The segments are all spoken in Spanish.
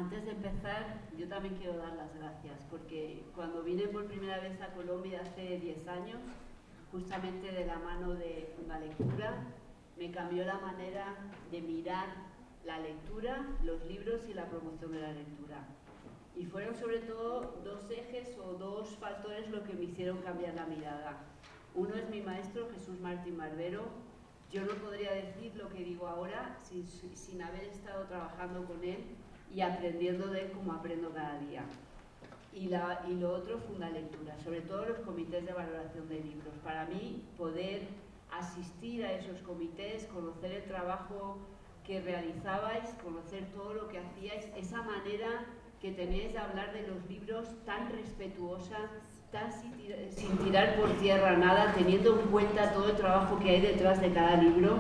Antes de empezar, yo también quiero dar las gracias, porque cuando vine por primera vez a Colombia hace 10 años, justamente de la mano de una lectura, me cambió la manera de mirar la lectura, los libros y la promoción de la lectura. Y fueron sobre todo dos ejes o dos factores lo que me hicieron cambiar la mirada. Uno es mi maestro, Jesús Martín Barbero. Yo no podría decir lo que digo ahora sin haber estado trabajando con él y aprendiendo de él como aprendo cada día. Y lo otro, Fundalectura, sobre todo los comités de valoración de libros. Para mí, poder asistir a esos comités, conocer el trabajo que realizabais, conocer todo lo que hacíais, esa manera que tenéis de hablar de los libros tan respetuosa, tan sin tirar por tierra nada, teniendo en cuenta todo el trabajo que hay detrás de cada libro,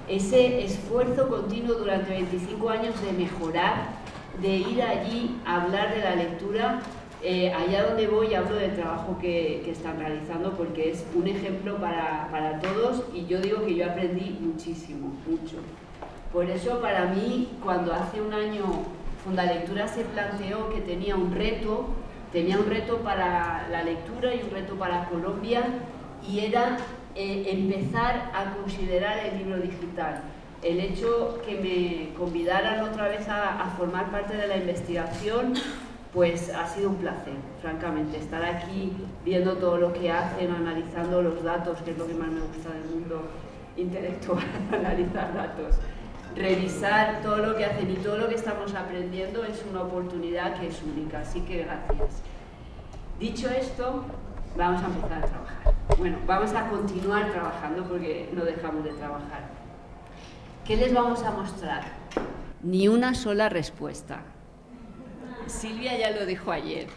ese esfuerzo continuo durante 25 años de mejorar, de ir allí a hablar de la lectura. Allá donde voy hablo del trabajo que están realizando porque es un ejemplo para todos y yo digo que yo aprendí muchísimo, mucho. Por eso para mí, cuando hace un año Fundalectura se planteó que tenía un reto para la lectura y un reto para Colombia y era empezar a considerar el libro digital. El hecho que me convidaran otra vez a formar parte de la investigación, pues ha sido un placer, francamente, estar aquí viendo todo lo que hacen, analizando los datos, que es lo que más me gusta del mundo intelectual, analizar datos. Revisar todo lo que hacen y todo lo que estamos aprendiendo es una oportunidad que es única, así que gracias. Dicho esto, vamos a empezar a trabajar. Bueno, vamos a continuar trabajando porque no dejamos de trabajar. ¿Qué les vamos a mostrar? Ni una sola respuesta. Silvia ya lo dijo ayer.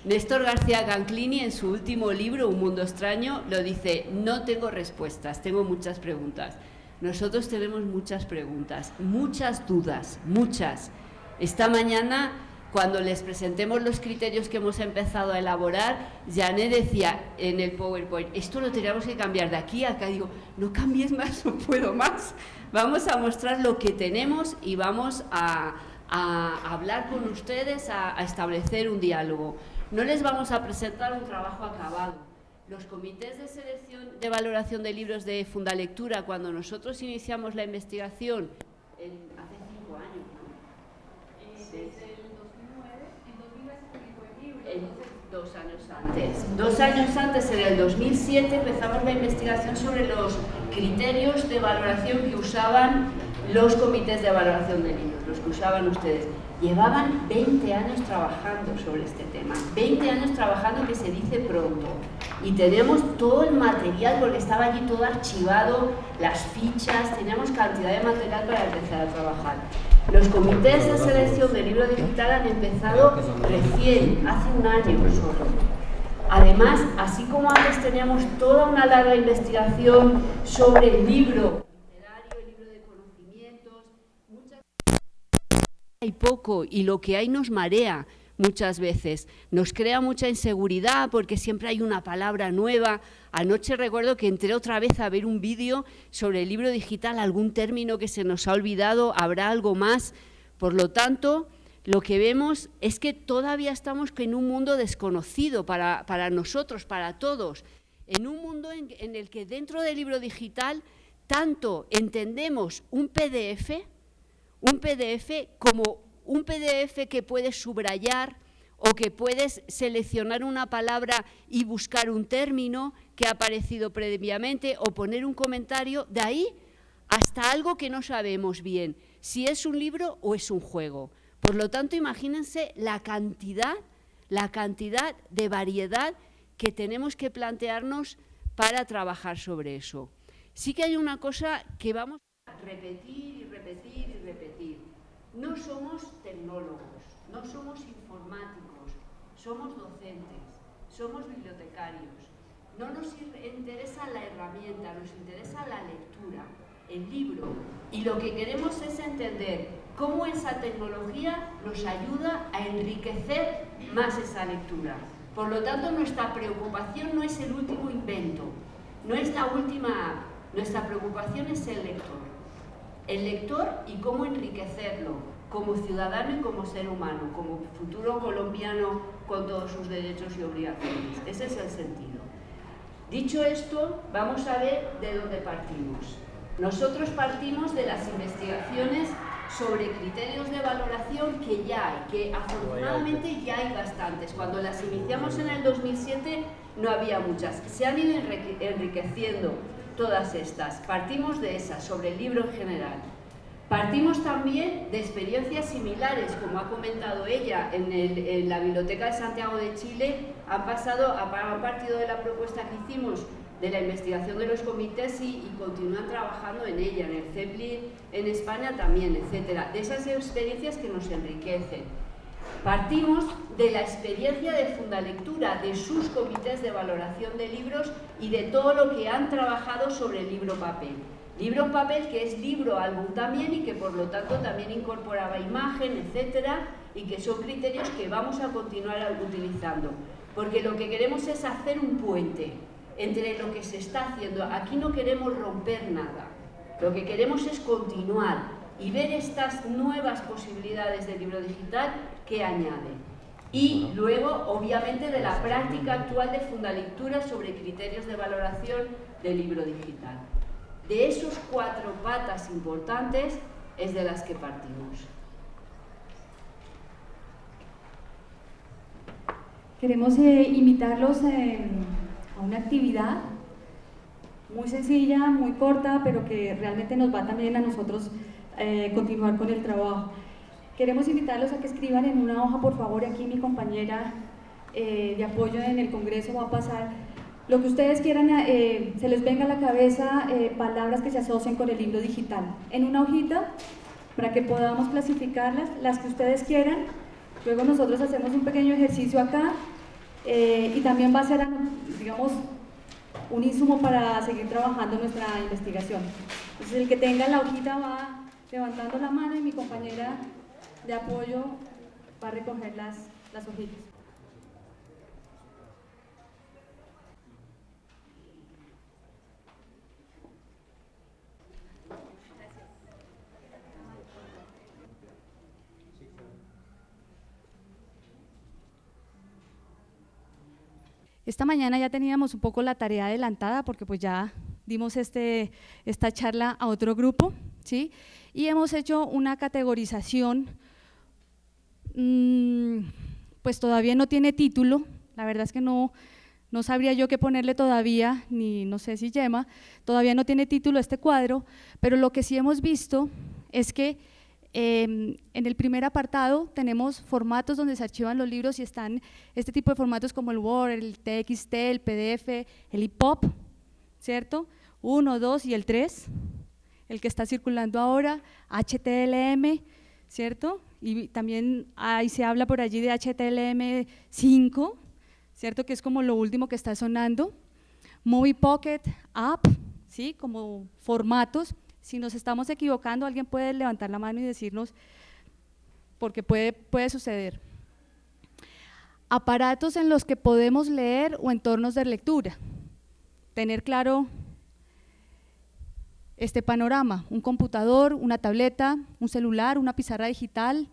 Néstor García Canclini, en su último libro, Un mundo extraño, lo dice: no tengo respuestas, tengo muchas preguntas. Nosotros tenemos muchas preguntas, muchas dudas, muchas. Esta mañana, cuando les presentemos los criterios que hemos empezado a elaborar, Janet decía en el PowerPoint, esto lo teníamos que cambiar de aquí a acá. Digo, no cambies más, no puedo más. Vamos a mostrar lo que tenemos y vamos a hablar con ustedes, a establecer un diálogo. No les vamos a presentar un trabajo acabado. Los comités de selección de valoración de libros de Fundalectura, cuando nosotros iniciamos la investigación, hace 5 años, ¿no? Sí. Desde el 2009, en 2009 se publicó el libro. 2 años antes. 2 años antes, en el 2007, empezamos la investigación sobre los criterios de valoración que usaban los comités de valoración de libros, los que usaban ustedes. Llevaban 20 años trabajando sobre este tema, 20 años trabajando, que se dice pronto, y tenemos todo el material porque estaba allí todo archivado, las fichas, teníamos cantidad de material para empezar a trabajar. Los comités de selección del libro digital han empezado recién, hace un año solo. Además, así como antes teníamos toda una larga investigación sobre el libro literario, el libro de conocimientos, hay poco y lo que hay nos marea muchas veces, nos crea mucha inseguridad porque siempre hay una palabra nueva. Anoche recuerdo que entré otra vez a ver un vídeo sobre el libro digital, algún término que se nos ha olvidado, habrá algo más. Por lo tanto, lo que vemos es que todavía estamos en un mundo desconocido para nosotros, para todos, en un mundo en el que dentro del libro digital tanto entendemos un PDF como un PDF que puedes subrayar o que puedes seleccionar una palabra y buscar un término que ha aparecido previamente o poner un comentario, de ahí hasta algo que no sabemos bien, si es un libro o es un juego. Por lo tanto, imagínense la cantidad de variedad que tenemos que plantearnos para trabajar sobre eso. Sí que hay una cosa que vamos a repetir y repetir y repetir. No somos tecnólogos, no somos informáticos, somos docentes, somos bibliotecarios. No nos interesa la herramienta, nos interesa la lectura, el libro. Y lo que queremos es entender cómo esa tecnología nos ayuda a enriquecer más esa lectura. Por lo tanto, nuestra preocupación no es el último invento, no es la última app, nuestra preocupación es el lector y cómo enriquecerlo, como ciudadano y como ser humano, como futuro colombiano con todos sus derechos y obligaciones. Ese es el sentido. Dicho esto, vamos a ver de dónde partimos. Nosotros partimos de las investigaciones sobre criterios de valoración que ya hay, que afortunadamente ya hay bastantes. Cuando las iniciamos en el 2007 no había muchas. Se han ido enriqueciendo todas estas. Partimos de esas, sobre el libro en general. Partimos también de experiencias similares, como ha comentado ella, en la Biblioteca de Santiago de Chile han partido de la propuesta que hicimos de la investigación de los comités y continúan trabajando en ella, en el CEPLI en España también, etcétera. De esas experiencias que nos enriquecen. Partimos de la experiencia de Fundalectura, de sus comités de valoración de libros y de todo lo que han trabajado sobre el libro papel. Libro en papel que es libro álbum también y que por lo tanto también incorporaba imagen, etcétera, y que son criterios que vamos a continuar utilizando. Porque lo que queremos es hacer un puente entre lo que se está haciendo. Aquí no queremos romper nada, lo que queremos es continuar y ver estas nuevas posibilidades del libro digital que añade. Y luego, obviamente, de la práctica actual de Fundalectura sobre criterios de valoración del libro digital. De esos 4 patas importantes es de las que partimos. Queremos invitarlos a una actividad muy sencilla, muy corta, pero que realmente nos va también a nosotros continuar con el trabajo. Queremos invitarlos a que escriban en una hoja, por favor, aquí mi compañera de apoyo en el Congreso va a pasar lo que ustedes quieran, se les venga a la cabeza, palabras que se asocien con el libro digital. En una hojita, para que podamos clasificarlas, las que ustedes quieran. Luego nosotros hacemos un pequeño ejercicio acá y también va a ser, digamos, un insumo para seguir trabajando nuestra investigación. Entonces el que tenga la hojita va levantando la mano y mi compañera de apoyo va a recoger las hojitas. Esta mañana ya teníamos un poco la tarea adelantada porque pues ya dimos esta charla a otro grupo, ¿sí? Y hemos hecho una categorización, pues todavía no tiene título, la verdad es que no sabría yo qué ponerle todavía, ni no sé si Gemma, todavía no tiene título este cuadro, pero lo que sí hemos visto es que en el primer apartado tenemos formatos donde se archivan los libros y están este tipo de formatos como el Word, el TXT, el PDF, el EPUB, ¿cierto? 1, 2 y el 3, el que está circulando ahora, HTLM, ¿cierto? Y también ahí se habla por allí de HTLM5, ¿cierto? Que es como lo último que está sonando. Movie Pocket, App, ¿sí? Como formatos. Si nos estamos equivocando, alguien puede levantar la mano y decirnos, porque puede suceder. Aparatos en los que podemos leer o entornos de lectura. Tener claro este panorama, un computador, una tableta, un celular, una pizarra digital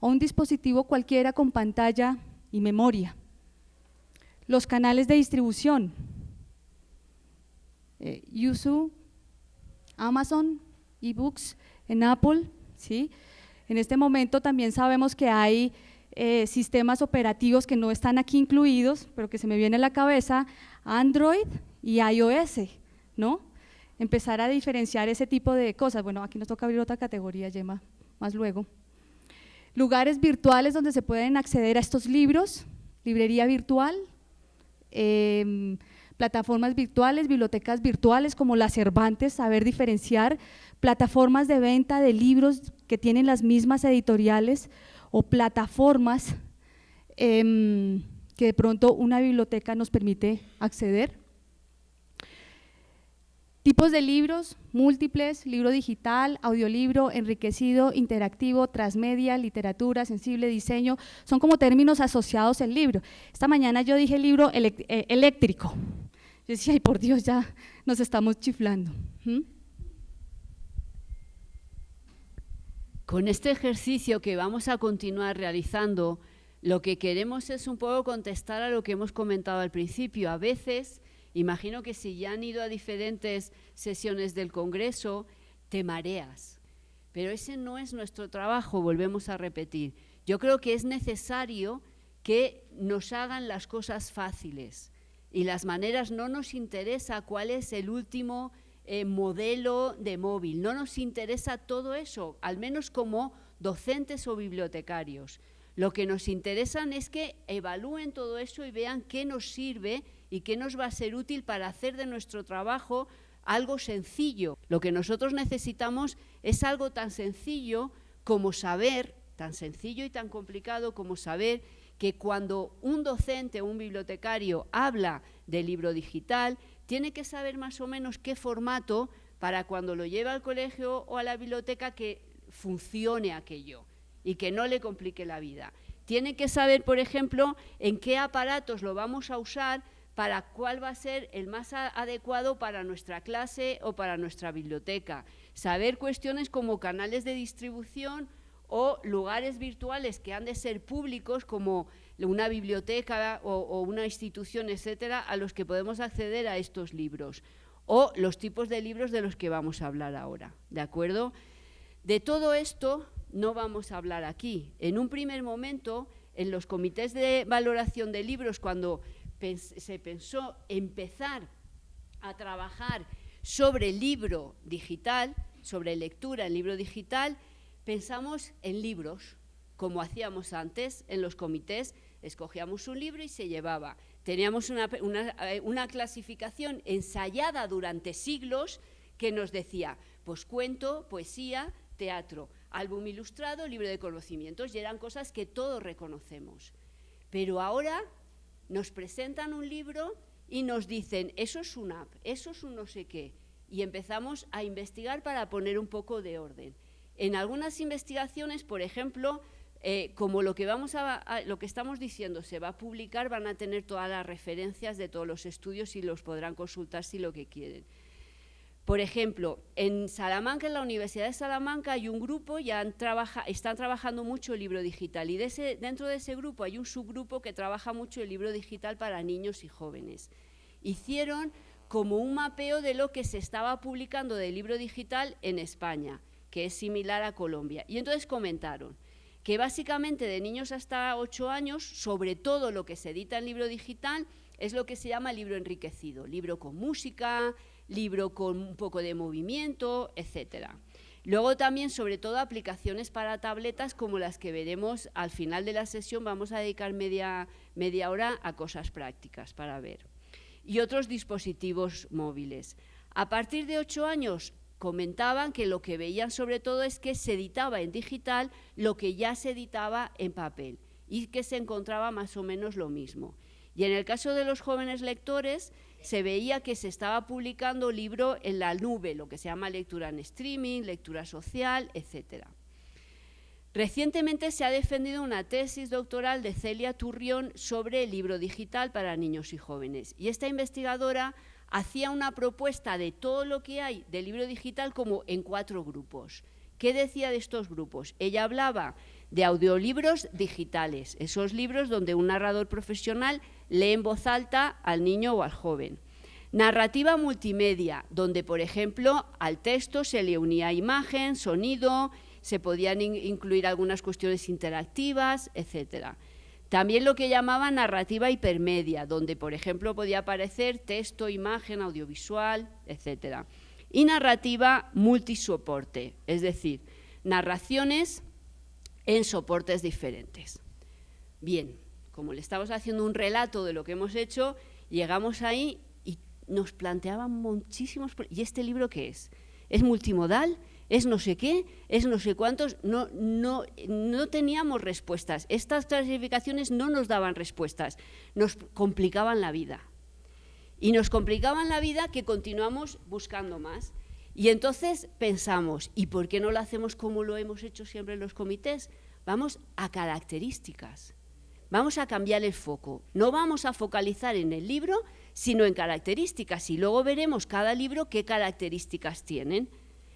o un dispositivo cualquiera con pantalla y memoria. Los canales de distribución, YouTube, Amazon, eBooks, en Apple, ¿sí? En este momento también sabemos que hay sistemas operativos que no están aquí incluidos, pero que se me viene a la cabeza, Android y iOS, ¿no? Empezar a diferenciar ese tipo de cosas. Bueno, aquí nos toca abrir otra categoría, Gemma, más luego. Lugares virtuales donde se pueden acceder a estos libros, librería virtual, plataformas virtuales, bibliotecas virtuales como la Cervantes, saber diferenciar, plataformas de venta de libros que tienen las mismas editoriales o plataformas que de pronto una biblioteca nos permite acceder. Tipos de libros, múltiples, libro digital, audiolibro, enriquecido, interactivo, transmedia, literatura, sensible, diseño, son como términos asociados al libro. Esta mañana yo dije libro eléctrico. Yo decía, ay, por Dios, ya nos estamos chiflando. Con este ejercicio que vamos a continuar realizando, lo que queremos es un poco contestar a lo que hemos comentado al principio. A veces, imagino que si ya han ido a diferentes sesiones del Congreso, te mareas. Pero ese no es nuestro trabajo, volvemos a repetir. Yo creo que es necesario que nos hagan las cosas fáciles y las maneras. No nos interesa cuál es el último modelo de móvil, no nos interesa todo eso, al menos como docentes o bibliotecarios. Lo que nos interesa es que evalúen todo eso y vean qué nos sirve y qué nos va a ser útil para hacer de nuestro trabajo algo sencillo. Lo que nosotros necesitamos es algo tan sencillo como saber, tan sencillo y tan complicado como saber que cuando un docente o un bibliotecario habla de libro digital, tiene que saber más o menos qué formato para cuando lo lleve al colegio o a la biblioteca que funcione aquello y que no le complique la vida. Tiene que saber, por ejemplo, en qué aparatos lo vamos a usar, para cuál va a ser el más adecuado para nuestra clase o para nuestra biblioteca. Saber cuestiones como canales de distribución o lugares virtuales que han de ser públicos, como una biblioteca o una institución, etcétera, a los que podemos acceder a estos libros, o los tipos de libros de los que vamos a hablar ahora, ¿de acuerdo? De todo esto no vamos a hablar aquí. En un primer momento, en los comités de valoración de libros, cuando se pensó empezar a trabajar sobre el libro digital, sobre lectura en libro digital, pensamos en libros, como hacíamos antes en los comités. Escogíamos un libro y se llevaba. Teníamos una clasificación ensayada durante siglos que nos decía, pues cuento, poesía, teatro, álbum ilustrado, libro de conocimientos, y eran cosas que todos reconocemos. Pero ahora nos presentan un libro y nos dicen, eso es una app, eso es un no sé qué, y empezamos a investigar para poner un poco de orden. En algunas investigaciones, por ejemplo, como lo que estamos diciendo se va a publicar, van a tener todas las referencias de todos los estudios y los podrán consultar si lo que quieren. Por ejemplo, en Salamanca, en la Universidad de Salamanca, hay un grupo, están trabajando mucho el libro digital, y dentro de ese grupo hay un subgrupo que trabaja mucho el libro digital para niños y jóvenes. Hicieron como un mapeo de lo que se estaba publicando del libro digital en España, que es similar a Colombia, y entonces comentaron que básicamente de niños hasta 8 años, sobre todo lo que se edita en libro digital es lo que se llama libro enriquecido, libro con música, libro con un poco de movimiento, etcétera. Luego también, sobre todo, aplicaciones para tabletas como las que veremos al final de la sesión. Vamos a dedicar media hora a cosas prácticas para ver. Y otros dispositivos móviles. A partir de 8 años comentaban que lo que veían sobre todo es que se editaba en digital lo que ya se editaba en papel y que se encontraba más o menos lo mismo. Y en el caso de los jóvenes lectores se veía que se estaba publicando libro en la nube, lo que se llama lectura en streaming, lectura social, etcétera. Recientemente se ha defendido una tesis doctoral de Celia Turrión sobre el libro digital para niños y jóvenes. Y esta investigadora hacía una propuesta de todo lo que hay de libro digital como en 4 grupos. ¿Qué decía de estos grupos? Ella hablaba de audiolibros digitales, esos libros donde un narrador profesional lee en voz alta al niño o al joven. Narrativa multimedia, donde, por ejemplo, al texto se le unía imagen, sonido, se podían incluir algunas cuestiones interactivas, etcétera. También lo que llamaban narrativa hipermedia, donde, por ejemplo, podía aparecer texto, imagen, audiovisual, etcétera. Y narrativa multisoporte, es decir, narraciones en soportes diferentes. Bien, como le estamos haciendo un relato de lo que hemos hecho, llegamos ahí y nos planteaban muchísimos... ¿Y este libro qué es? ¿Es multimodal? ¿Es no sé qué? ¿Es no sé cuántos? No teníamos respuestas. Estas clasificaciones no nos daban respuestas, nos complicaban la vida. Y nos complicaban la vida que continuamos buscando más. Y entonces pensamos, ¿y por qué no lo hacemos como lo hemos hecho siempre en los comités? Vamos a características, vamos a cambiar el foco. No vamos a focalizar en el libro, sino en características. Y luego veremos cada libro qué características tienen.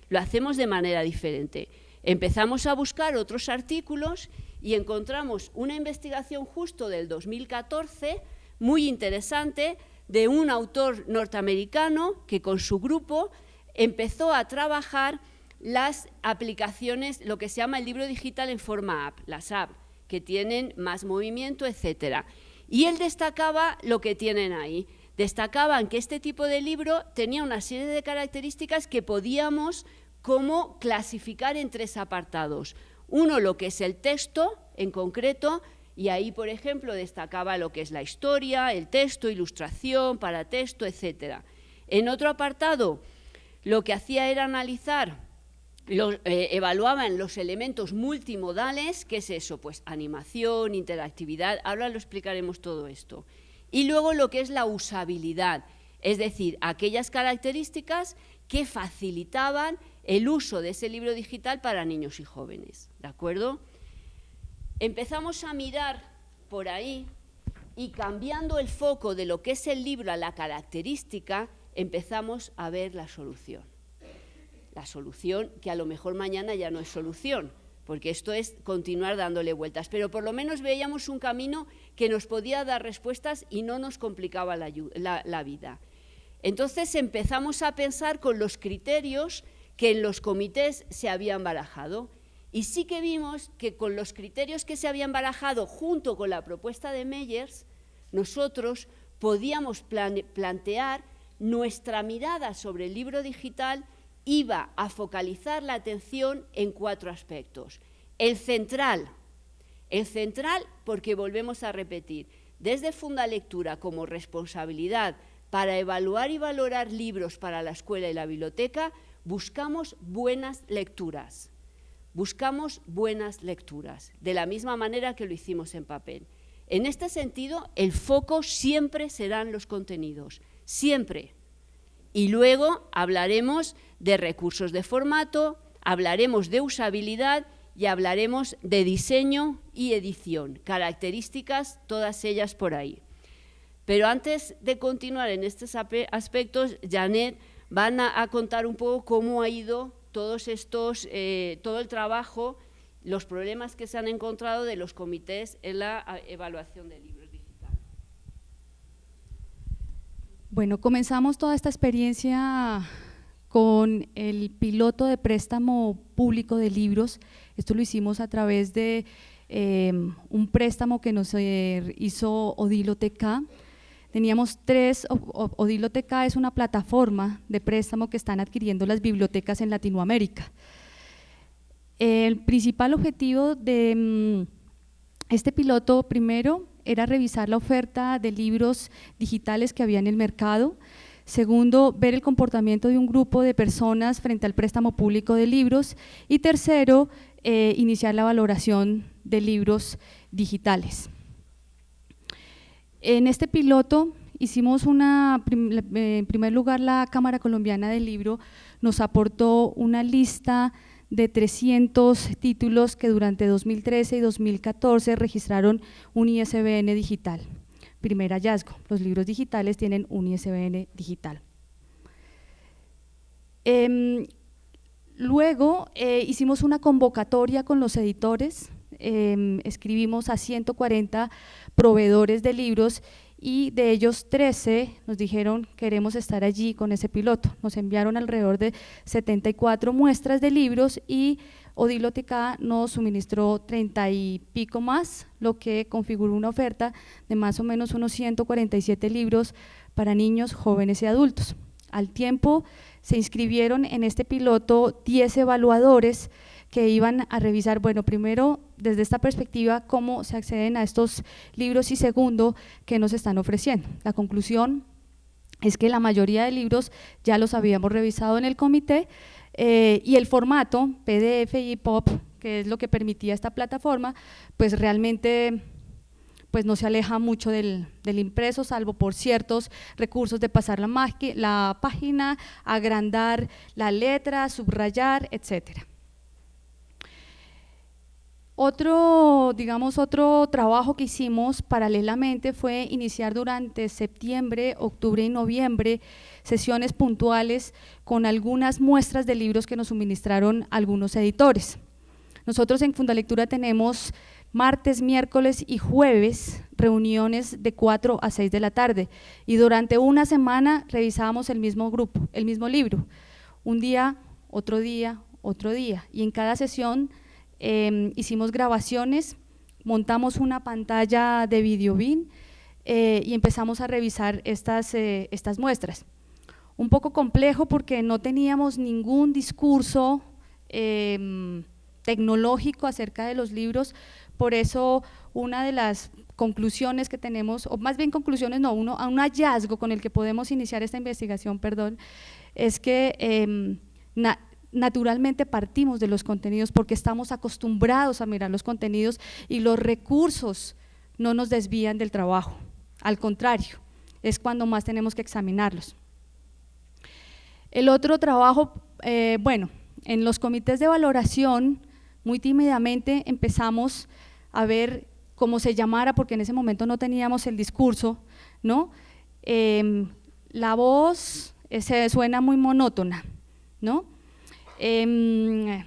Lo hacemos de manera diferente. Empezamos a buscar otros artículos y encontramos una investigación justo del 2014, muy interesante, de un autor norteamericano que con su grupo empezó a trabajar las aplicaciones, lo que se llama el libro digital en forma app, las apps que tienen más movimiento, etcétera. Y él destacaba lo que tienen ahí. Destacaban que este tipo de libro tenía una serie de características que podíamos como clasificar en 3 apartados. Uno, lo que es el texto en concreto, y ahí, por ejemplo, destacaba lo que es la historia, el texto, ilustración, paratexto, etcétera. En otro apartado, lo que hacía era analizar, evaluaban los elementos multimodales, ¿qué es eso? Pues animación, interactividad, ahora lo explicaremos todo esto. Y luego lo que es la usabilidad, es decir, aquellas características que facilitaban el uso de ese libro digital para niños y jóvenes, ¿de acuerdo? Empezamos a mirar por ahí y cambiando el foco de lo que es el libro a la característica, empezamos a ver la solución. La solución que a lo mejor mañana ya no es solución, porque esto es continuar dándole vueltas, pero por lo menos veíamos un camino que nos podía dar respuestas y no nos complicaba la vida. Entonces empezamos a pensar con los criterios que en los comités se habían barajado y sí que vimos que con los criterios que se habían barajado junto con la propuesta de Meyers, nosotros podíamos plantear nuestra mirada sobre el libro digital iba a focalizar la atención en 4 aspectos. El central porque volvemos a repetir, desde Fundalectura como responsabilidad para evaluar y valorar libros para la escuela y la biblioteca, buscamos buenas lecturas, de la misma manera que lo hicimos en papel. En este sentido, el foco siempre serán los contenidos, siempre. Y luego hablaremos de recursos de formato, hablaremos de usabilidad y hablaremos de diseño y edición, características, todas ellas por ahí. Pero antes de continuar en estos aspectos, Janet van a contar un poco cómo ha ido todos estos, todo el trabajo, los problemas que se han encontrado de los comités en la evaluación de libros digitales. Bueno, comenzamos toda esta experiencia con el piloto de préstamo público de libros. Esto lo hicimos a través de un préstamo que nos hizo Odilo TK. Teníamos 3, Odilo TK es una plataforma de préstamo que están adquiriendo las bibliotecas en Latinoamérica. El principal objetivo de este piloto, primero, era revisar la oferta de libros digitales que había en el mercado. Segundo, ver el comportamiento de un grupo de personas frente al préstamo público de libros. Y tercero, iniciar la valoración de libros digitales. En este piloto hicimos en primer lugar, la Cámara Colombiana del Libro nos aportó una lista de 300 títulos que durante 2013 y 2014 registraron un ISBN digital. Primer hallazgo, los libros digitales tienen un ISBN digital. Luego hicimos una convocatoria con los editores, escribimos a 140 proveedores de libros y de ellos 13 nos dijeron queremos estar allí con ese piloto. Nos enviaron alrededor de 74 muestras de libros y Odilo TK nos suministró 30 y pico más, lo que configuró una oferta de más o menos unos 147 libros para niños, jóvenes y adultos. Al tiempo se inscribieron en este piloto 10 evaluadores que iban a revisar, bueno, primero desde esta perspectiva cómo se acceden a estos libros y segundo, qué nos están ofreciendo. La conclusión es que la mayoría de libros ya los habíamos revisado en el comité y el formato PDF y EPUB, que es lo que permitía esta plataforma, pues realmente pues no se aleja mucho del impreso, salvo por ciertos recursos de pasar la página, agrandar la letra, subrayar, etcétera. Otro trabajo que hicimos paralelamente fue iniciar durante septiembre, octubre y noviembre sesiones puntuales con algunas muestras de libros que nos suministraron algunos editores. Nosotros en Fundalectura tenemos martes, miércoles y jueves reuniones de 4 a 6 de la tarde y durante una semana revisábamos el mismo grupo, el mismo libro, un día, otro día, otro día, y en cada sesión hicimos grabaciones, montamos una pantalla de videobin y empezamos a revisar estas muestras. Un poco complejo porque no teníamos ningún discurso tecnológico acerca de los libros, por eso una de las conclusiones que tenemos, o más bien conclusiones no, un hallazgo con el que podemos iniciar esta investigación, perdón, es que naturalmente partimos de los contenidos porque estamos acostumbrados a mirar los contenidos y los recursos no nos desvían del trabajo, al contrario, es cuando más tenemos que examinarlos. El otro trabajo, bueno, en los comités de valoración, muy tímidamente empezamos a ver cómo se llamara, porque en ese momento no teníamos el discurso, ¿no? La voz se suena muy monótona, ¿no? Era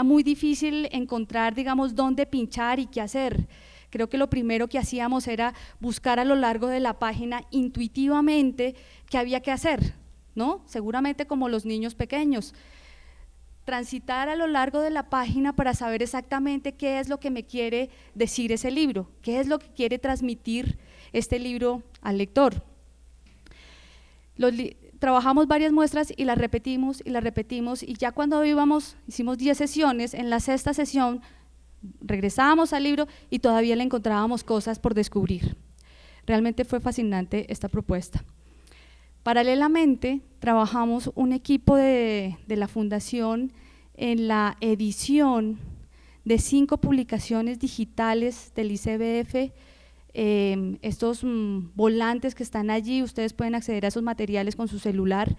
muy difícil encontrar, digamos, dónde pinchar y qué hacer. Creo que lo primero que hacíamos era buscar a lo largo de la página intuitivamente qué había que hacer, ¿no? Seguramente como los niños pequeños, transitar a lo largo de la página para saber exactamente qué es lo que me quiere decir ese libro, qué es lo que quiere transmitir este libro al lector. Trabajamos varias muestras y las repetimos y ya cuando hicimos 10 sesiones, en la sexta sesión regresábamos al libro y todavía le encontrábamos cosas por descubrir. Realmente fue fascinante esta propuesta. Paralelamente, trabajamos un equipo de la Fundación en la edición de 5 publicaciones digitales del ICBF. Estos volantes que están allí, ustedes pueden acceder a esos materiales con su celular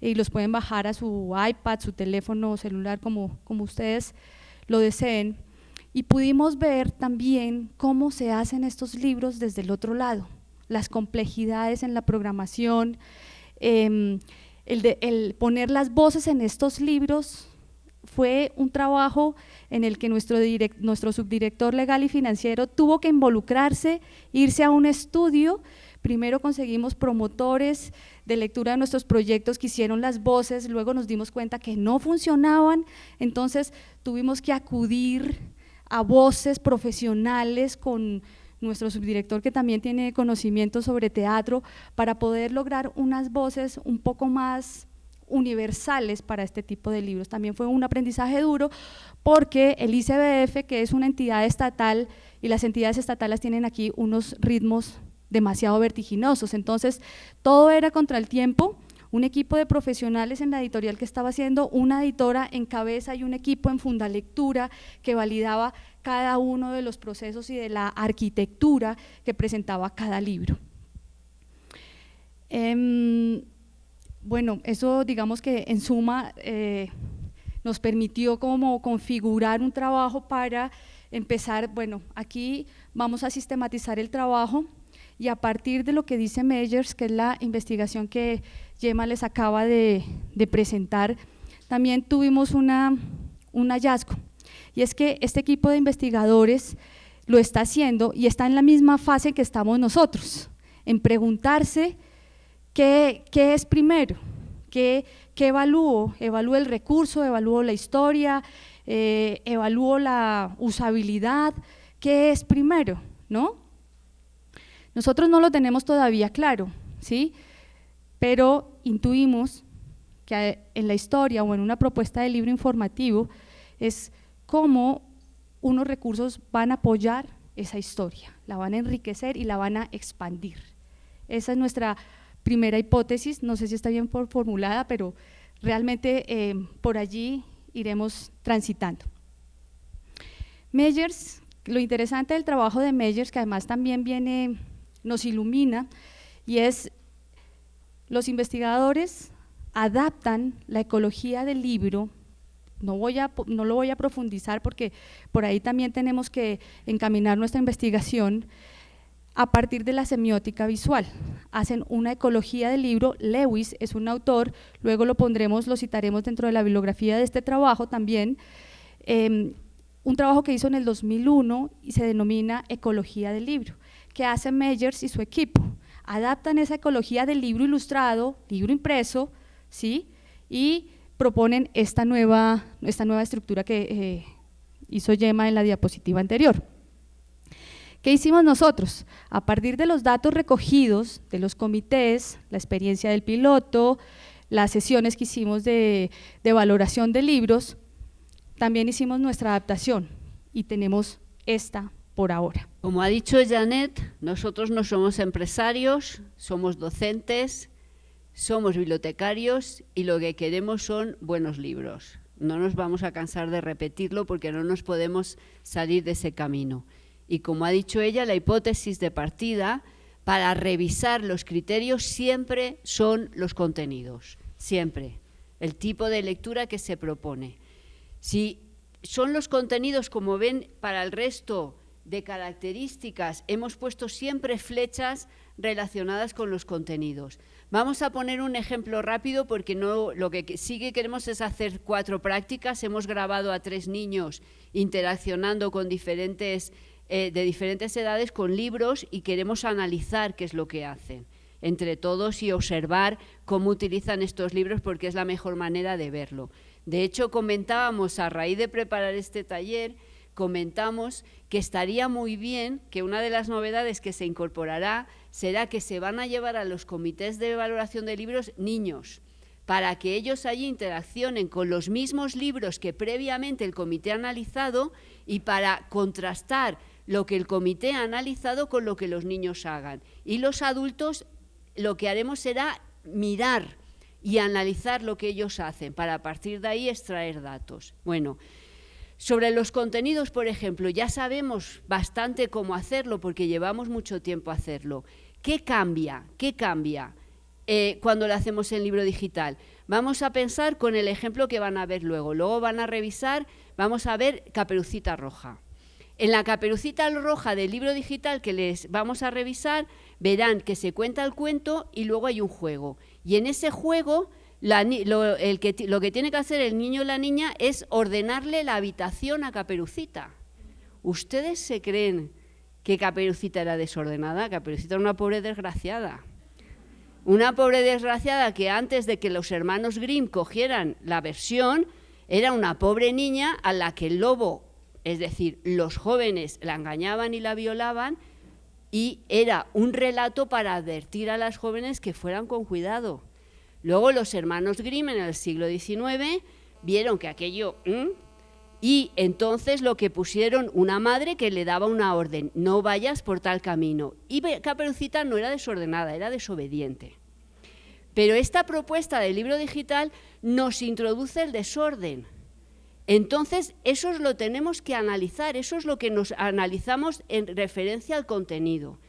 y los pueden bajar a su iPad, su teléfono celular, como ustedes lo deseen. Y pudimos ver también cómo se hacen estos libros desde el otro lado, las complejidades en la programación, el poner las voces en estos libros fue un trabajo en el que nuestro subdirector legal y financiero tuvo que involucrarse, irse a un estudio. Primero conseguimos promotores de lectura de nuestros proyectos que hicieron las voces, luego nos dimos cuenta que no funcionaban, entonces tuvimos que acudir a voces profesionales con nuestro subdirector que también tiene conocimiento sobre teatro para poder lograr unas voces un poco más universales para este tipo de libros. También fue un aprendizaje duro porque el ICBF, que es una entidad estatal y las entidades estatales tienen aquí unos ritmos demasiado vertiginosos, entonces todo era contra el tiempo. Un equipo de profesionales en la editorial que estaba haciendo, una editora en cabeza y un equipo en Fundalectura que validaba cada uno de los procesos y de la arquitectura que presentaba cada libro. Bueno, eso digamos que en suma nos permitió como configurar un trabajo para empezar, bueno, aquí vamos a sistematizar el trabajo y a partir de lo que dice Meyers, que es la investigación que Gemma les acaba de presentar, también tuvimos un hallazgo, y es que este equipo de investigadores lo está haciendo y está en la misma fase que estamos nosotros, en preguntarse qué es primero, qué evalúo el recurso, evalúo la historia, evalúo la usabilidad, qué es primero, ¿no? Nosotros no lo tenemos todavía claro, ¿sí? Pero intuimos que en la historia o en una propuesta de libro informativo es cómo unos recursos van a apoyar esa historia, la van a enriquecer y la van a expandir. Esa es nuestra primera hipótesis, no sé si está bien formulada, pero realmente por allí iremos transitando. Meyers, lo interesante del trabajo de Meyers, que además también nos ilumina, y es los investigadores adaptan la ecología del libro. No lo voy a profundizar porque por ahí también tenemos que encaminar nuestra investigación a partir de la semiótica visual. Hacen una ecología del libro. Lewis es un autor, luego lo citaremos dentro de la bibliografía de este trabajo también, un trabajo que hizo en el 2001 y se denomina Ecología del Libro, que hace Meyers y su equipo. Adaptan esa ecología del libro ilustrado, libro impreso, ¿sí? Y proponen esta nueva estructura que hizo Gemma en la diapositiva anterior. ¿Qué hicimos nosotros? A partir de los datos recogidos de los comités, la experiencia del piloto, las sesiones que hicimos de valoración de libros, también hicimos nuestra adaptación y tenemos esta por ahora. Como ha dicho Janet, nosotros no somos empresarios, somos docentes, somos bibliotecarios y lo que queremos son buenos libros. No nos vamos a cansar de repetirlo porque no nos podemos salir de ese camino. Y como ha dicho ella, la hipótesis de partida para revisar los criterios siempre son los contenidos, siempre, el tipo de lectura que se propone. Si son los contenidos, como ven, para el resto de características, hemos puesto siempre flechas relacionadas con los contenidos. Vamos a poner un ejemplo rápido porque no, lo que sí que queremos es hacer 4 prácticas. Hemos grabado a 3 niños interaccionando con de diferentes edades con libros y queremos analizar qué es lo que hacen entre todos y observar cómo utilizan estos libros porque es la mejor manera de verlo. De hecho, comentábamos a raíz de preparar este taller, comentamos que estaría muy bien que una de las novedades que se incorporará será que se van a llevar a los comités de valoración de libros niños, para que ellos allí interaccionen con los mismos libros que previamente el comité ha analizado y para contrastar lo que el comité ha analizado con lo que los niños hagan. Y los adultos lo que haremos será mirar y analizar lo que ellos hacen para a partir de ahí extraer datos. Bueno, sobre los contenidos, por ejemplo, ya sabemos bastante cómo hacerlo porque llevamos mucho tiempo a hacerlo. ¿Qué cambia? ¿Qué cambia cuando lo hacemos en libro digital? Vamos a pensar con el ejemplo que van a ver luego. Luego van a revisar, vamos a ver Caperucita Roja. En la Caperucita Roja del libro digital que les vamos a revisar, verán que se cuenta el cuento y luego hay un juego. Y en ese juego lo que tiene que hacer el niño o la niña es ordenarle la habitación a Caperucita. ¿Ustedes se creen que Caperucita era desordenada? Caperucita era una pobre desgraciada. Una pobre desgraciada que antes de que los hermanos Grimm cogieran la versión, era una pobre niña a la que el lobo, es decir, los jóvenes la engañaban y la violaban, y era un relato para advertir a las jóvenes que fueran con cuidado. Luego los hermanos Grimm en el siglo XIX vieron que aquello... y entonces lo que pusieron una madre que le daba una orden, no vayas por tal camino. Y Caperucita no era desordenada, era desobediente. Pero esta propuesta del libro digital nos introduce el desorden. Entonces, eso lo tenemos que analizar, eso es lo que nos analizamos en referencia al contenido.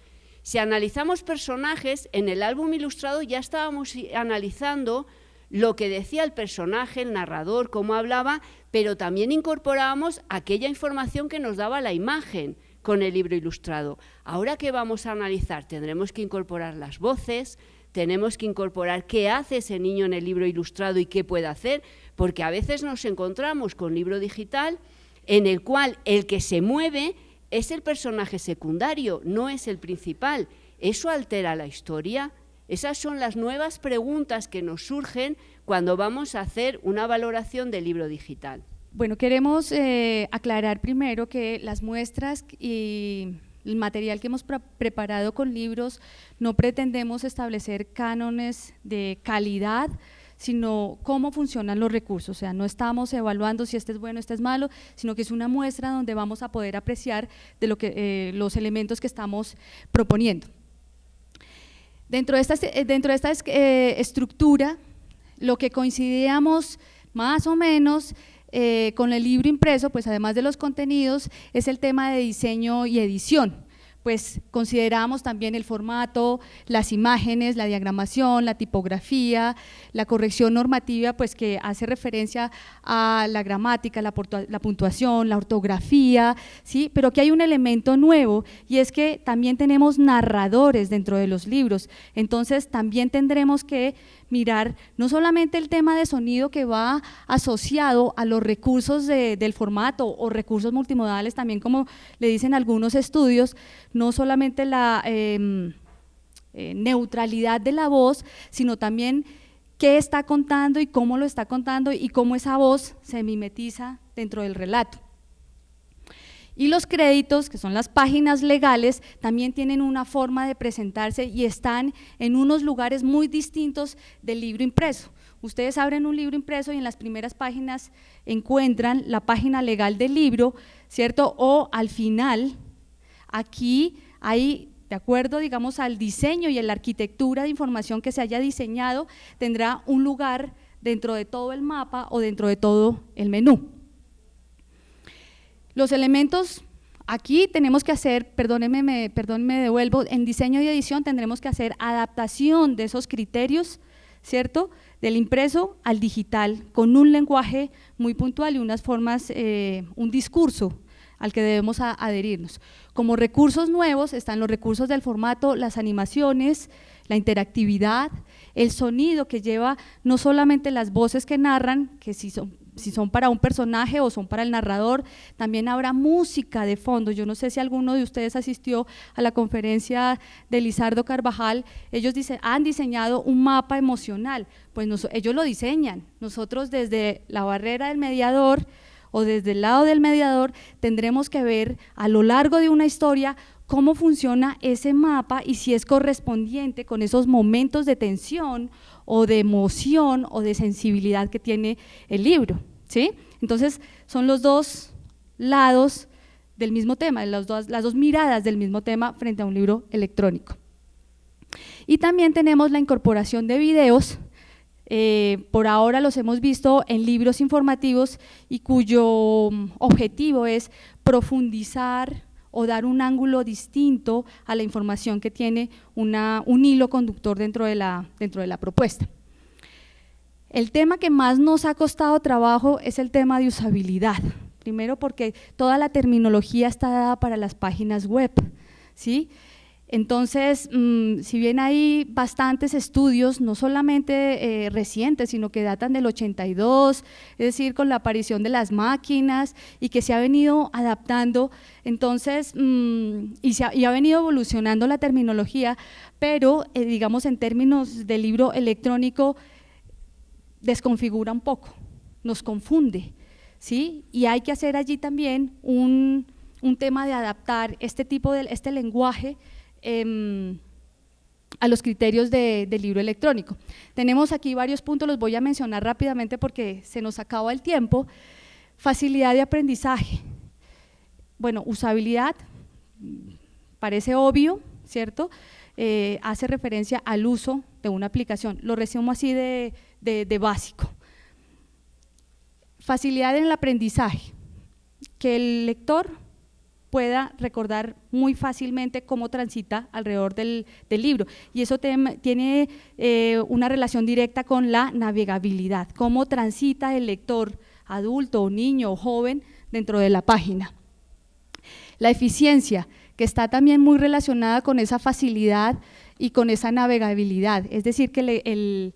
Si analizamos personajes, en el álbum ilustrado ya estábamos analizando lo que decía el personaje, el narrador, cómo hablaba, pero también incorporábamos aquella información que nos daba la imagen con el libro ilustrado. Ahora, ¿qué vamos a analizar? Tendremos que incorporar las voces, tenemos que incorporar qué hace ese niño en el libro ilustrado y qué puede hacer, porque a veces nos encontramos con libro digital en el cual el que se mueve es el personaje secundario, no es el principal. ¿Eso altera la historia? Esas son las nuevas preguntas que nos surgen cuando vamos a hacer una valoración del libro digital. Bueno, queremos aclarar primero que las muestras y el material que hemos preparado con libros no pretendemos establecer cánones de calidad, sino cómo funcionan los recursos. O sea, no estamos evaluando si este es bueno, este es malo, sino que es una muestra donde vamos a poder apreciar de lo que, los elementos que estamos proponiendo. Dentro de esta estructura, lo que coincidíamos más o menos con el libro impreso, pues además de los contenidos, es el tema de diseño y edición, pues consideramos también el formato, las imágenes, la diagramación, la tipografía, la corrección normativa, pues que hace referencia a la gramática, la puntuación, la ortografía, ¿sí? Pero que hay un elemento nuevo y es que también tenemos narradores dentro de los libros, entonces también tendremos que mirar no solamente el tema de sonido que va asociado a los recursos del formato o recursos multimodales, también como le dicen algunos estudios, no solamente la neutralidad de la voz, sino también qué está contando y cómo lo está contando y cómo esa voz se mimetiza dentro del relato. Y los créditos, que son las páginas legales, también tienen una forma de presentarse y están en unos lugares muy distintos del libro impreso. Ustedes abren un libro impreso y en las primeras páginas encuentran la página legal del libro, ¿cierto? O al final, aquí hay, de acuerdo, digamos, al diseño y a la arquitectura de información que se haya diseñado, tendrá un lugar dentro de todo el mapa o dentro de todo el menú. Los elementos, aquí tenemos que hacer, perdónenme, me devuelvo, en diseño y edición tendremos que hacer adaptación de esos criterios, ¿cierto?, del impreso al digital, con un lenguaje muy puntual y unas formas, un discurso al que debemos adherirnos. Como recursos nuevos están los recursos del formato, las animaciones, la interactividad, el sonido que lleva no solamente las voces que narran, que si son para un personaje o son para el narrador, también habrá música de fondo. Yo no sé si alguno de ustedes asistió a la conferencia de Lizardo Carvajal, ellos han diseñado un mapa emocional, pues ellos lo diseñan, nosotros desde la barrera del mediador o desde el lado del mediador tendremos que ver a lo largo de una historia cómo funciona ese mapa y si es correspondiente con esos momentos de tensión o de emoción o de sensibilidad que tiene el libro, ¿sí? Entonces son los dos lados del mismo tema, las dos miradas del mismo tema frente a un libro electrónico. Y también tenemos la incorporación de videos, por ahora los hemos visto en libros informativos y cuyo objetivo es profundizar o dar un ángulo distinto a la información que tiene un hilo conductor dentro de la propuesta. El tema que más nos ha costado trabajo es el tema de usabilidad, primero porque toda la terminología está dada para las páginas web, ¿sí? Entonces, si bien hay bastantes estudios, no solamente recientes, sino que datan del 82, es decir, con la aparición de las máquinas y que se ha venido adaptando, entonces, y ha venido evolucionando la terminología, pero digamos en términos de libro electrónico desconfigura un poco, nos confunde, ¿sí? Y hay que hacer allí también un tema de adaptar este lenguaje a los criterios del libro electrónico. Tenemos aquí varios puntos, los voy a mencionar rápidamente porque se nos acaba el tiempo. Facilidad de aprendizaje, bueno, usabilidad, parece obvio, ¿cierto? Hace referencia al uso de una aplicación, lo resumo así de básico. Facilidad en el aprendizaje, que el lector pueda recordar muy fácilmente cómo transita alrededor del libro y eso tiene una relación directa con la navegabilidad, cómo transita el lector adulto o niño o joven dentro de la página. La eficiencia, que está también muy relacionada con esa facilidad y con esa navegabilidad, es decir, que el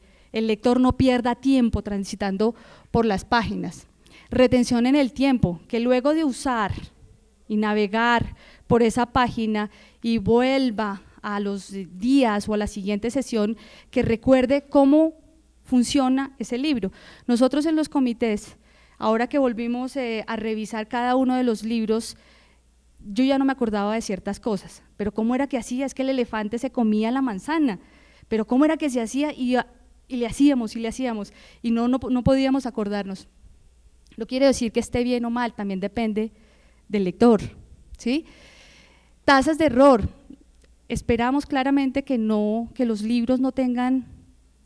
lector no pierda tiempo transitando por las páginas. Retención en el tiempo, que luego de usar y navegar por esa página y vuelva a los días o a la siguiente sesión, que recuerde cómo funciona ese libro. Nosotros en los comités, ahora que volvimos a revisar cada uno de los libros, yo ya no me acordaba de ciertas cosas, pero cómo era que hacía, es que el elefante se comía la manzana, pero cómo era que se hacía y le hacíamos y no podíamos acordarnos. No quiere decir que esté bien o mal, también depende del lector, ¿sí? Tasas de error, esperamos claramente que los libros no tengan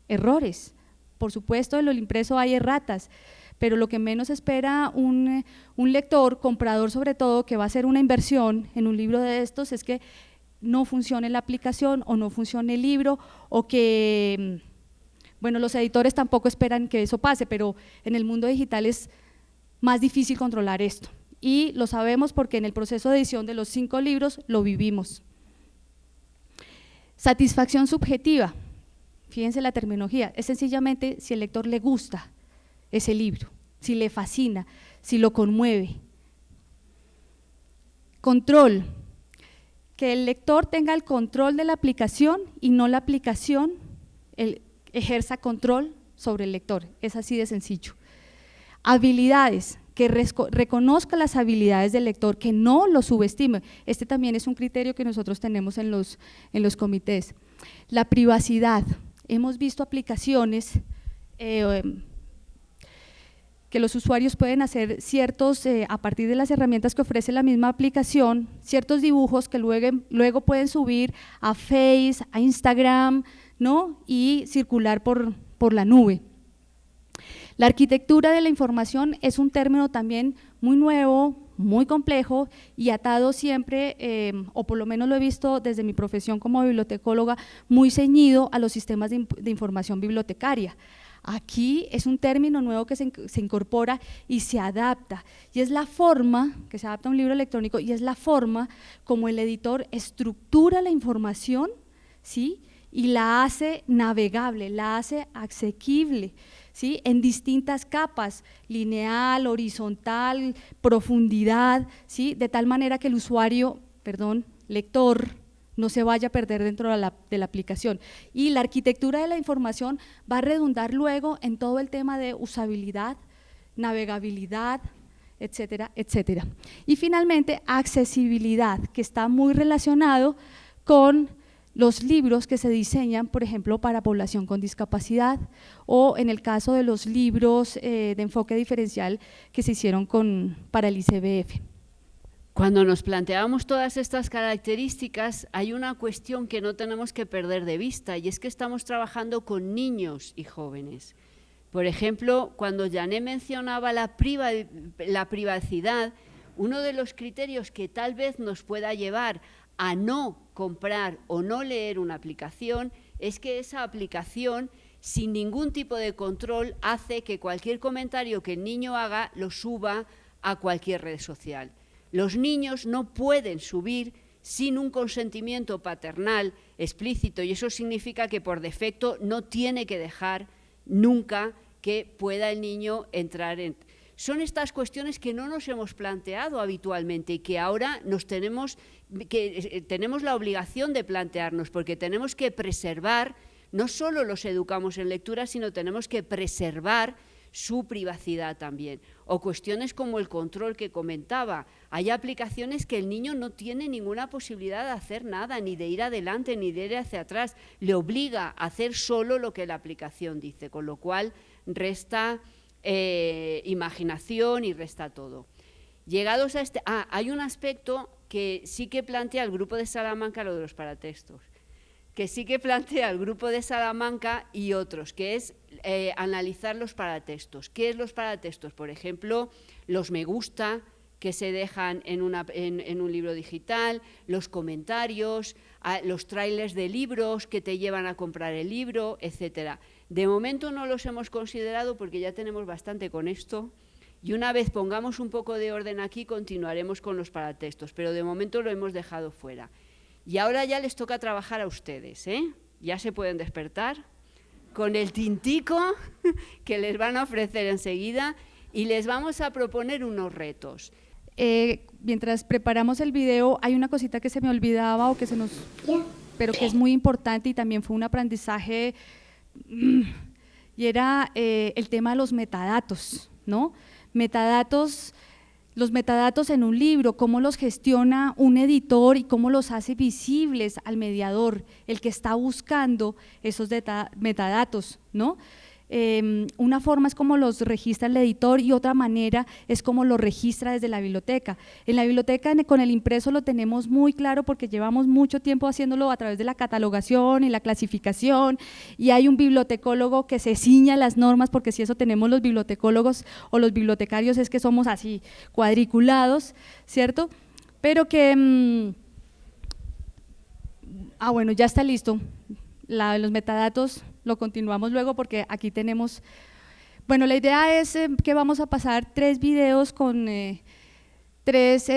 errores, por supuesto en lo impreso hay erratas, pero lo que menos espera un lector, comprador sobre todo, que va a hacer una inversión en un libro de estos es que no funcione la aplicación o no funcione el libro, o que, bueno, los editores tampoco esperan que eso pase, pero en el mundo digital es más difícil controlar esto, y lo sabemos porque en el proceso de edición de los 5 libros lo vivimos. Satisfacción subjetiva, fíjense la terminología, es sencillamente si el lector le gusta ese libro, si le fascina, si lo conmueve. Control, que el lector tenga el control de la aplicación y no la aplicación ejerza control sobre el lector, es así de sencillo. Habilidades, que reconozca las habilidades del lector, que no lo subestime. Este también es un criterio que nosotros tenemos en los comités. La privacidad, hemos visto aplicaciones que los usuarios pueden hacer ciertos, a partir de las herramientas que ofrece la misma aplicación, ciertos dibujos que luego pueden subir a Face, a Instagram, ¿no? Y circular por la nube. La arquitectura de la información es un término también muy nuevo, muy complejo y atado siempre, o por lo menos lo he visto desde mi profesión como bibliotecóloga, muy ceñido a los sistemas de información bibliotecaria. Aquí es un término nuevo que se incorpora y se adapta, y es la forma, que se adapta a un libro electrónico, y es la forma como el editor estructura la información, ¿sí? Y la hace navegable, la hace asequible, ¿sí? En distintas capas, lineal, horizontal, profundidad, ¿sí? De tal manera que el usuario, lector, no se vaya a perder dentro de la aplicación. Y la arquitectura de la información va a redundar luego en todo el tema de usabilidad, navegabilidad, etcétera, etcétera. Y finalmente, accesibilidad, que está muy relacionado con los libros que se diseñan, por ejemplo, para población con discapacidad, o en el caso de los libros de enfoque diferencial que se hicieron para el ICBF. Cuando nos planteamos todas estas características, hay una cuestión que no tenemos que perder de vista, y es que estamos trabajando con niños y jóvenes. Por ejemplo, cuando Jané mencionaba la privacidad, uno de los criterios que tal vez nos pueda llevar a no comprar o no leer una aplicación es que esa aplicación, sin ningún tipo de control, hace que cualquier comentario que el niño haga lo suba a cualquier red social. Los niños no pueden subir sin un consentimiento paternal explícito, y eso significa que por defecto no tiene que dejar nunca que pueda el niño entrar en… Son estas cuestiones que no nos hemos planteado habitualmente y que ahora tenemos la obligación de plantearnos, porque tenemos que preservar, no solo los educamos en lectura, sino tenemos que preservar su privacidad también. O cuestiones como el control que comentaba. Hay aplicaciones que el niño no tiene ninguna posibilidad de hacer nada, ni de ir adelante, ni de ir hacia atrás. Le obliga a hacer solo lo que la aplicación dice, con lo cual resta imaginación y resta todo. Llegados a hay un aspecto que sí que plantea el Grupo de Salamanca, lo de los paratextos, que sí que plantea el Grupo de Salamanca y otros, que es analizar los paratextos. ¿Qué es los paratextos? Por ejemplo, los me gusta que se dejan en un libro digital, los comentarios, los trailers de libros que te llevan a comprar el libro, etcétera. De momento no los hemos considerado porque ya tenemos bastante con esto, y una vez pongamos un poco de orden aquí continuaremos con los paratextos, pero de momento lo hemos dejado fuera. Y ahora ya les toca trabajar a ustedes, ¿eh? Ya se pueden despertar con el tintico que les van a ofrecer enseguida, y les vamos a proponer unos retos. Mientras preparamos el video, hay una cosita que se me olvidaba o que se nos… pero que es muy importante y también fue un aprendizaje, y era el tema de los metadatos, ¿no? Los metadatos en un libro, cómo los gestiona un editor y cómo los hace visibles al mediador, el que está buscando esos metadatos, ¿no? Una forma es como los registra el editor y otra manera es como los registra desde la biblioteca. En la biblioteca con el impreso lo tenemos muy claro porque llevamos mucho tiempo haciéndolo a través de la catalogación y la clasificación, y hay un bibliotecólogo que se ciña a las normas, porque si eso tenemos los bibliotecólogos o los bibliotecarios es que somos así cuadriculados, ¿cierto? Pero que… Bueno, ya está listo. Los metadatos lo continuamos luego porque aquí tenemos… Bueno, la idea es que vamos a pasar 3 videos con 3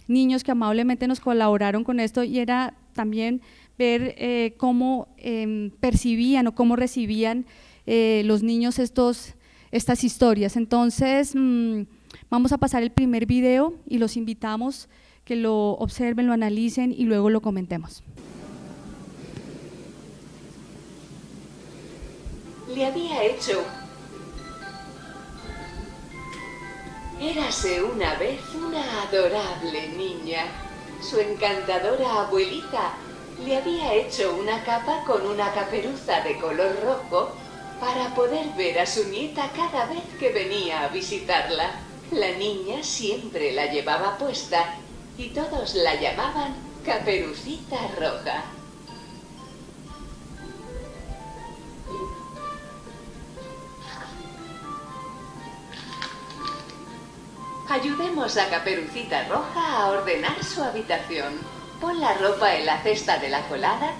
niños que amablemente nos colaboraron con esto, y era también ver cómo percibían o cómo recibían los niños estas historias. Entonces, vamos a pasar el primer video y los invitamos que lo observen, lo analicen y luego lo comentemos. Le había hecho. Érase una vez una adorable niña. Su encantadora abuelita le había hecho una capa con una caperuza de color rojo para poder ver a su nieta cada vez que venía a visitarla. La niña siempre la llevaba puesta y todos la llamaban Caperucita Roja. Ayudemos a Caperucita Roja a ordenar su habitación. Pon la ropa en la cesta de la colada.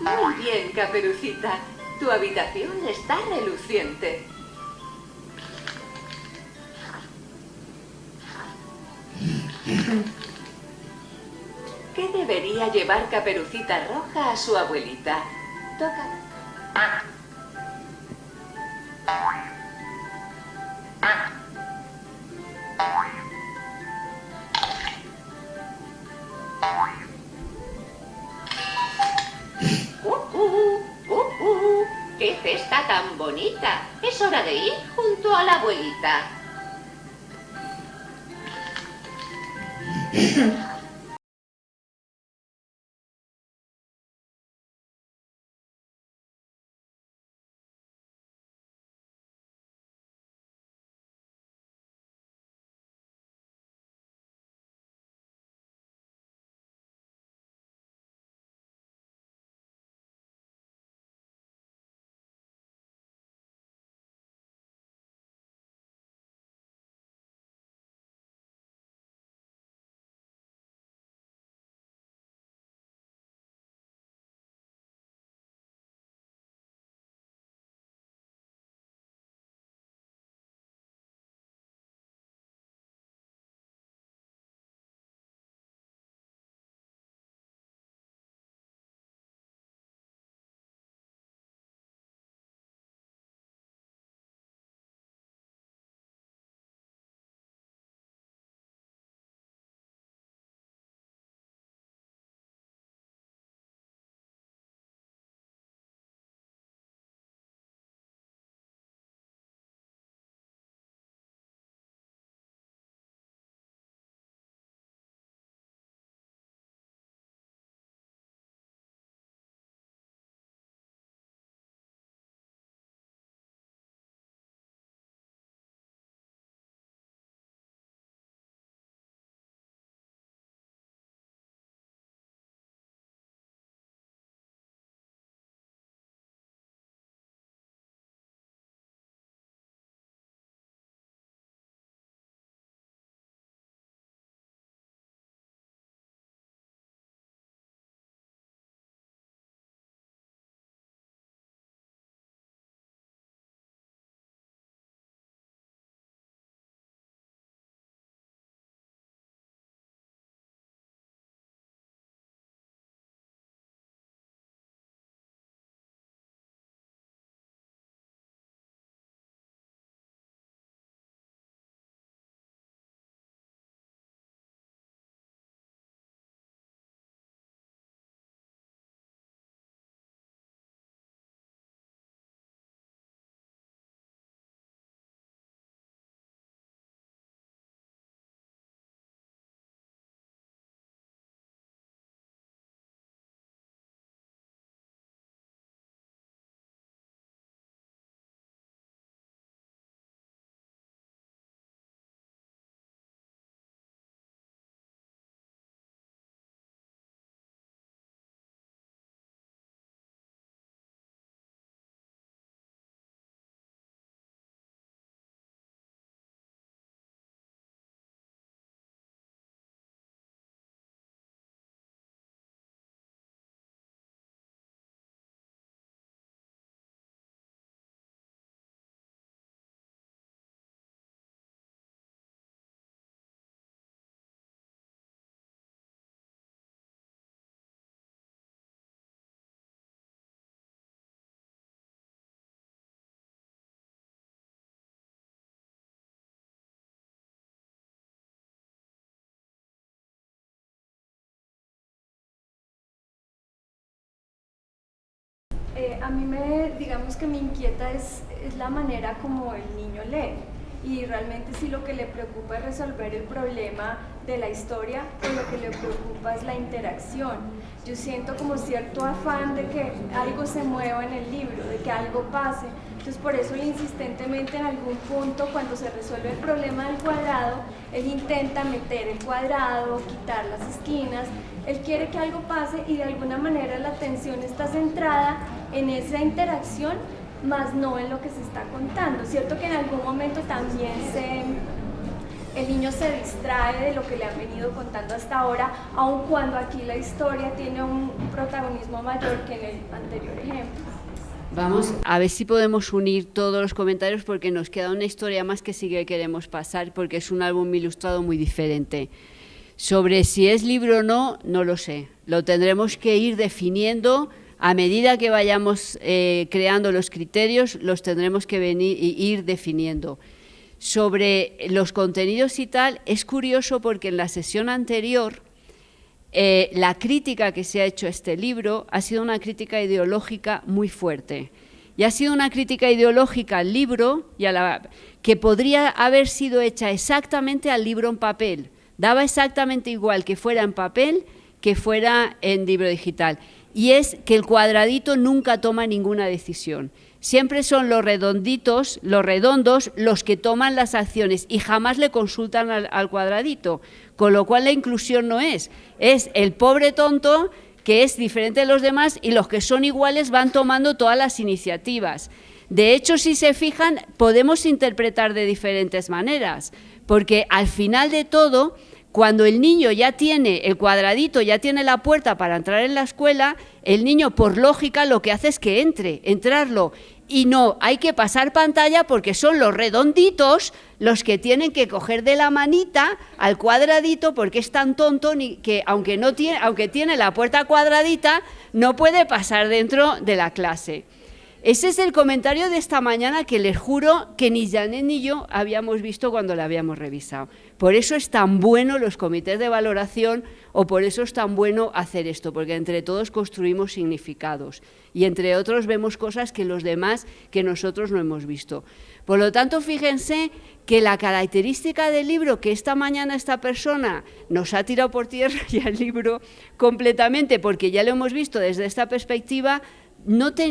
Muy bien, Caperucita. Tu habitación está reluciente. ¿Qué debería llevar Caperucita Roja a su abuelita? Toca. ¡Qué cesta tan bonita! Es hora de ir junto a la abuelita. A mí digamos que me inquieta es la manera como el niño lee, y realmente sí lo que le preocupa es resolver el problema de la historia, pero lo que le preocupa es la interacción. Yo siento como cierto afán de que algo se mueva en el libro, de que algo pase. Entonces por eso él insistentemente en algún punto, cuando se resuelve el problema del cuadrado, él intenta meter el cuadrado, quitar las esquinas. Él quiere que algo pase y de alguna manera la atención está centrada en esa interacción, más no en lo que se está contando. Cierto que en algún momento también el niño se distrae de lo que le han venido contando hasta ahora, aun cuando aquí la historia tiene un protagonismo mayor que en el anterior ejemplo. Vamos a ver si podemos unir todos los comentarios, porque nos queda una historia más que sí que queremos pasar, porque es un álbum ilustrado muy diferente. Sobre si es libro o no, no lo sé. Lo tendremos que ir definiendo. A medida que vayamos creando los criterios, los tendremos que ir definiendo. Sobre los contenidos y tal, es curioso porque en la sesión anterior la crítica que se ha hecho a este libro ha sido una crítica ideológica muy fuerte. Y ha sido una crítica ideológica al libro y que podría haber sido hecha exactamente al libro en papel. Daba exactamente igual que fuera en papel que fuera en libro digital. Y es que el cuadradito nunca toma ninguna decisión. Siempre son los redonditos, los redondos, los que toman las acciones y jamás le consultan al cuadradito. Con lo cual la inclusión no es el pobre tonto que es diferente de los demás y los que son iguales van tomando todas las iniciativas. De hecho, si se fijan, podemos interpretar de diferentes maneras, porque al final de todo, cuando el niño ya tiene el cuadradito, ya tiene la puerta para entrar en la escuela, el niño por lógica lo que hace es que entrarlo. Y no, hay que pasar pantalla porque son los redonditos los que tienen que coger de la manita al cuadradito, porque es tan tonto que aunque tiene la puerta cuadradita, no puede pasar dentro de la clase. Ese es el comentario de esta mañana que les juro que ni Janet ni yo habíamos visto cuando la habíamos revisado. Por eso es tan bueno los comités de valoración, o por eso es tan bueno hacer esto, porque entre todos construimos significados y entre otros vemos cosas que los demás, que nosotros no hemos visto. Por lo tanto, fíjense que la característica del libro que esta mañana esta persona nos ha tirado por tierra y al libro completamente, porque ya lo hemos visto desde esta perspectiva,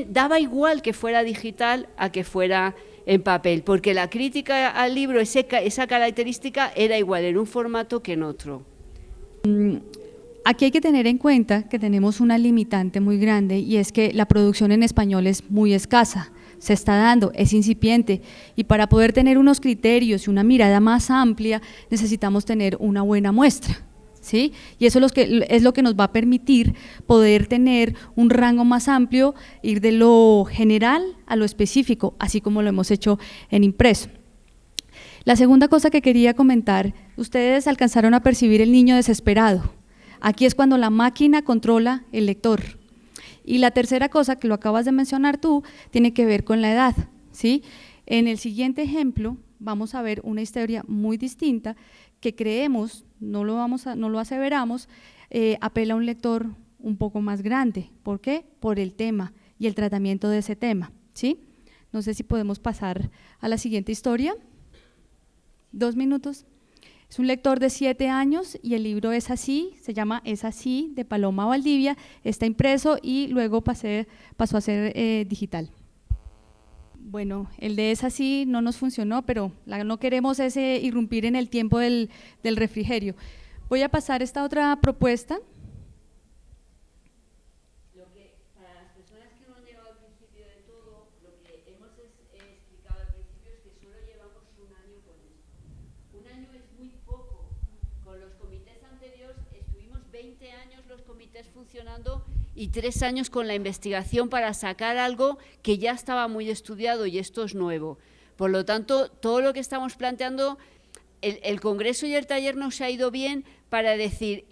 daba igual que fuera digital a que fuera en papel, porque la crítica al libro, esa característica era igual en un formato que en otro. Aquí hay que tener en cuenta que tenemos una limitante muy grande, y es que la producción en español es muy escasa, se está dando, es incipiente, y para poder tener unos criterios y una mirada más amplia necesitamos tener una buena muestra. ¿Sí? Y eso es lo que nos va a permitir poder tener un rango más amplio, ir de lo general a lo específico, así como lo hemos hecho en impreso. La segunda cosa que quería comentar, ustedes alcanzaron a percibir el niño desesperado. Aquí es cuando la máquina controla el lector. Y la tercera cosa, que lo acabas de mencionar tú, tiene que ver con la edad, ¿sí? En el siguiente ejemplo vamos a ver una historia muy distinta que creemos, no lo aseveramos, apela a un lector un poco más grande. ¿Por qué? Por el tema y el tratamiento de ese tema, ¿sí? No sé si podemos pasar a la siguiente historia. 2 minutos. Es un lector de 7 años y el libro Es así, se llama Es así, de Paloma Valdivia, está impreso y luego pasó a ser digital. Bueno, el de Es así no nos funcionó, pero no queremos irrumpir en el tiempo del refrigerio. Voy a pasar esta otra propuesta. Para las personas que no han llegado al principio de todo, lo que hemos explicado al principio es que solo llevamos un año con esto. Un año es muy poco. Con los comités anteriores estuvimos 20 años los comités funcionando y 3 años con la investigación para sacar algo que ya estaba muy estudiado, y esto es nuevo. Por lo tanto, todo lo que estamos planteando, el congreso y el taller nos ha ido bien para decir,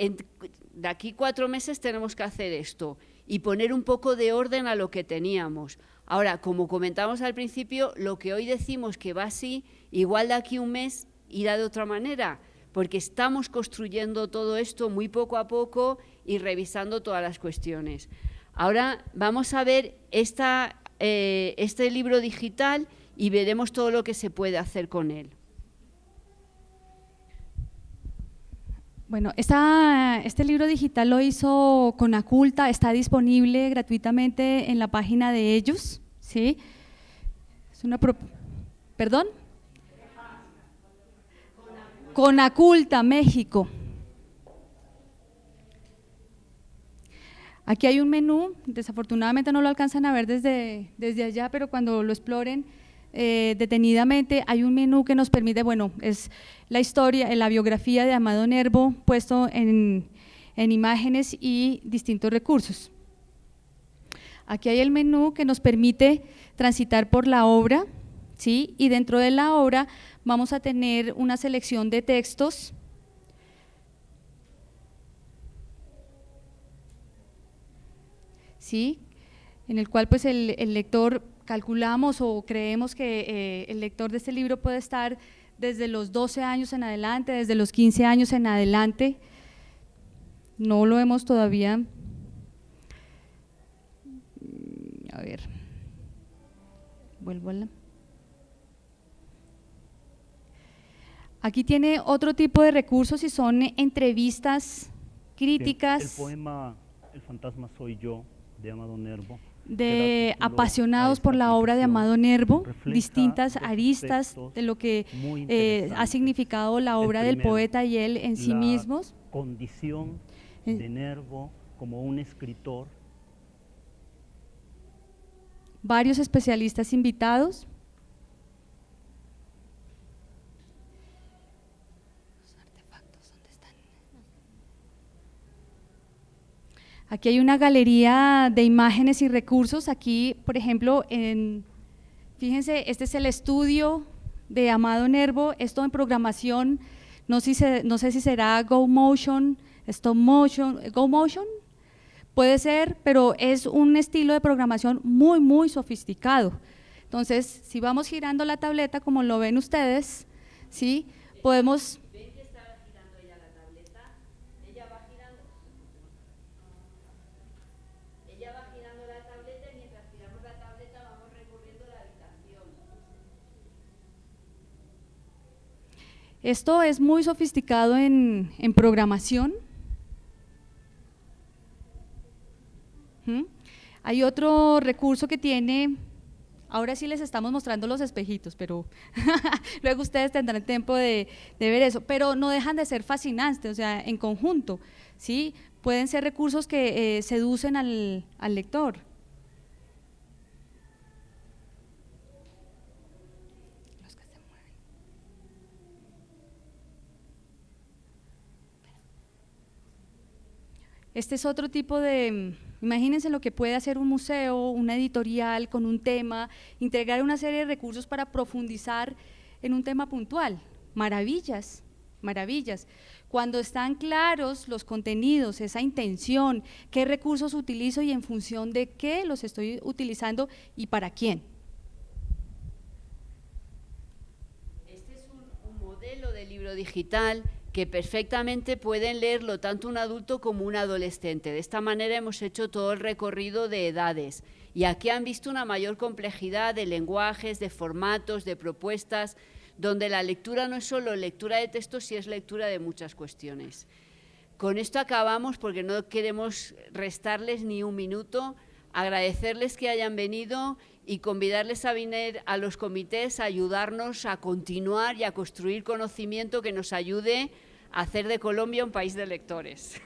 de aquí 4 meses tenemos que hacer esto y poner un poco de orden a lo que teníamos. Ahora, como comentamos al principio, lo que hoy decimos que va así, igual de aquí un mes irá de otra manera, porque estamos construyendo todo esto muy poco a poco y revisando todas las cuestiones. Ahora vamos a ver este libro digital y veremos todo lo que se puede hacer con él. Bueno, este libro digital lo hizo Conaculta, está disponible gratuitamente en la página de ellos, ¿sí? Es una ¿Perdón? Conaculta, México. Aquí hay un menú, desafortunadamente no lo alcanzan a ver desde allá, pero cuando lo exploren detenidamente hay un menú que nos permite, bueno, es la historia, la biografía de Amado Nervo puesto en imágenes y distintos recursos. Aquí hay el menú que nos permite transitar por la obra, ¿sí? Y dentro de la obra vamos a tener una selección de textos, ¿sí? En el cual pues el lector, calculamos o creemos que el lector de este libro puede estar desde los 12 años en adelante, desde los 15 años en adelante. No lo hemos todavía, a ver, vuelvo a la… Aquí tiene otro tipo de recursos y son entrevistas, críticas. El poema El fantasma soy yo, de Amado Nervo, de apasionados por la obra de Amado Nervo, distintas aristas de lo que ha significado la obra del poeta y él en sí mismos. Condición de Nervo como un escritor. Varios especialistas invitados. Aquí hay una galería de imágenes y recursos. Aquí, por ejemplo, fíjense, este es el estudio de Amado Nervo, esto en programación, no sé si será Go Motion, Stop Motion, Go Motion, puede ser, pero es un estilo de programación muy, muy sofisticado. Entonces, si vamos girando la tableta, como lo ven ustedes, ¿sí? Podemos… Esto es muy sofisticado en programación. Hay otro recurso que tiene, ahora sí les estamos mostrando los espejitos, pero luego ustedes tendrán tiempo de ver eso, pero no dejan de ser fascinantes, o sea, en conjunto, ¿sí? Pueden ser recursos que seducen al lector. Este es otro tipo de, imagínense lo que puede hacer un museo, una editorial con un tema, integrar una serie de recursos para profundizar en un tema puntual. Maravillas, maravillas. Cuando están claros los contenidos, esa intención, qué recursos utilizo y en función de qué los estoy utilizando y para quién. Este es un modelo de libro digital que perfectamente pueden leerlo tanto un adulto como un adolescente. De esta manera hemos hecho todo el recorrido de edades y aquí han visto una mayor complejidad de lenguajes, de formatos, de propuestas, donde la lectura no es solo lectura de textos, sino es lectura de muchas cuestiones. Con esto acabamos porque no queremos restarles ni un minuto, agradecerles que hayan venido y convidarles a venir a los comités a ayudarnos a continuar y a construir conocimiento que nos ayude a hacer de Colombia un país de lectores.